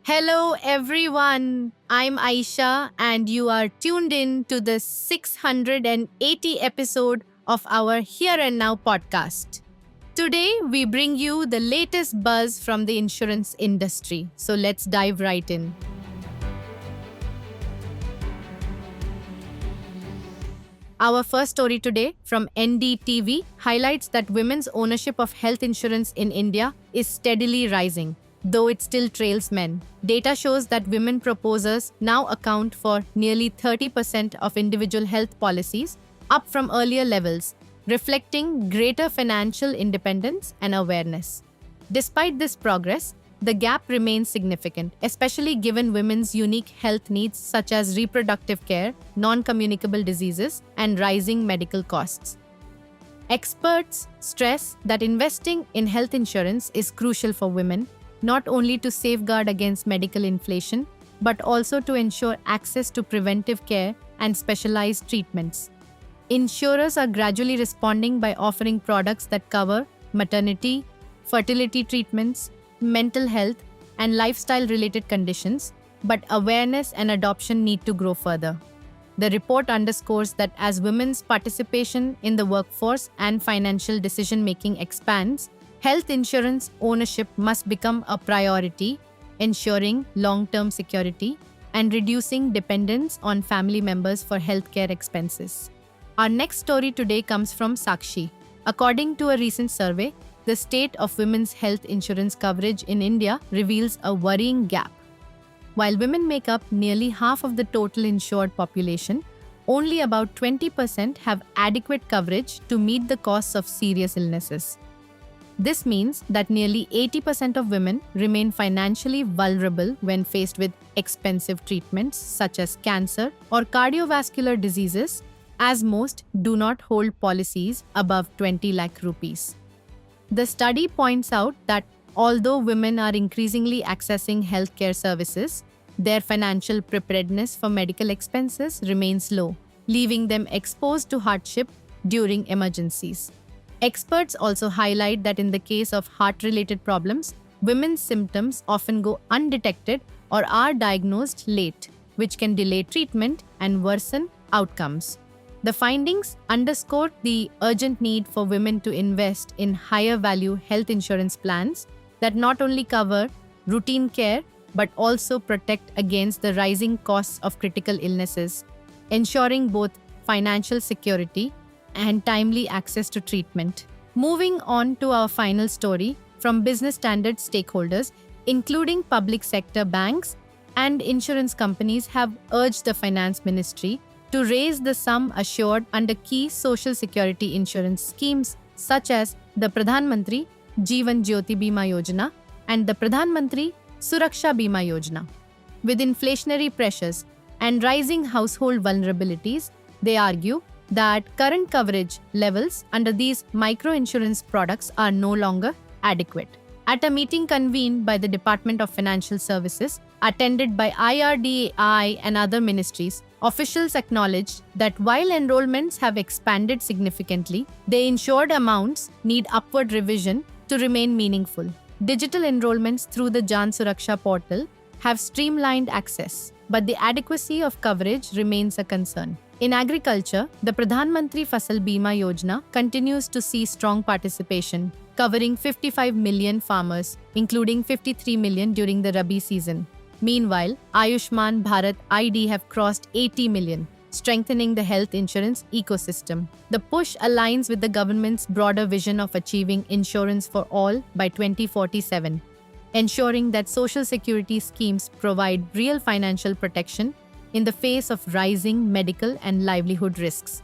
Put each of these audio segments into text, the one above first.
Hello, everyone. I'm Aisha, and you are tuned in to the 680 episode of our Here and Now podcast. Today, we bring you the latest buzz from the insurance industry. So let's dive right in. Our first story today from NDTV highlights that women's ownership of health insurance in India is steadily rising, though it still trails men. Data shows that women proposers now account for nearly 30% of individual health policies, up from earlier levels, reflecting greater financial independence and awareness. Despite this progress, the gap remains significant, especially given women's unique health needs such as reproductive care, non-communicable diseases, and rising medical costs. Experts stress that investing in health insurance is crucial for women, not only to safeguard against medical inflation, but also to ensure access to preventive care and specialized treatments. Insurers are gradually responding by offering products that cover maternity, fertility treatments, mental health, and lifestyle-related conditions, but awareness and adoption need to grow further. The report underscores that as women's participation in the workforce and financial decision-making expands, health insurance ownership must become a priority, ensuring long-term security and reducing dependence on family members for healthcare expenses. Our next story today comes from Sakshi. According to a recent survey, the state of women's health insurance coverage in India reveals a worrying gap. While women make up nearly half of the total insured population, only about 20% have adequate coverage to meet the costs of serious illnesses. This means that nearly 80% of women remain financially vulnerable when faced with expensive treatments such as cancer or cardiovascular diseases, as most do not hold policies above 20 lakh rupees. The study points out that although women are increasingly accessing healthcare services, their financial preparedness for medical expenses remains low, leaving them exposed to hardship during emergencies. Experts also highlight that in the case of heart-related problems, women's symptoms often go undetected or are diagnosed late, which can delay treatment and worsen outcomes. The findings underscore the urgent need for women to invest in higher-value health insurance plans that not only cover routine care but also protect against the rising costs of critical illnesses, ensuring both financial security and timely access to treatment. Moving on to our final story from business standard stakeholders, including public sector banks and insurance companies, have urged the Finance Ministry to raise the sum assured under key social security insurance schemes such as the Pradhan Mantri Jeevan Jyoti Bima Yojana and the Pradhan Mantri Suraksha Bima Yojana. With inflationary pressures and rising household vulnerabilities, they argue that current coverage levels under these micro-insurance products are no longer adequate. At a meeting convened by the Department of Financial Services, attended by IRDAI and other ministries, officials acknowledged that while enrollments have expanded significantly, the insured amounts need upward revision to remain meaningful. Digital enrollments through the Jan Suraksha portal have streamlined access, but the adequacy of coverage remains a concern. In agriculture, the Pradhan Mantri Fasal Bima Yojana continues to see strong participation, covering 55 million farmers, including 53 million during the Rabi season. Meanwhile, Ayushman Bharat ID have crossed 80 million, strengthening the health insurance ecosystem. The push aligns with the government's broader vision of achieving insurance for all by 2047, ensuring that social security schemes provide real financial protection in the face of rising medical and livelihood risks.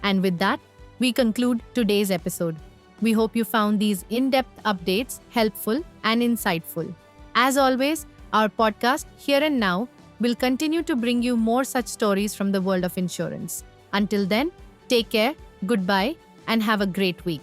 And with that, we conclude today's episode. We hope you found these in-depth updates helpful and insightful. As always, our podcast, Here and Now, will continue to bring you more such stories from the world of insurance. Until then, take care, goodbye, and have a great week.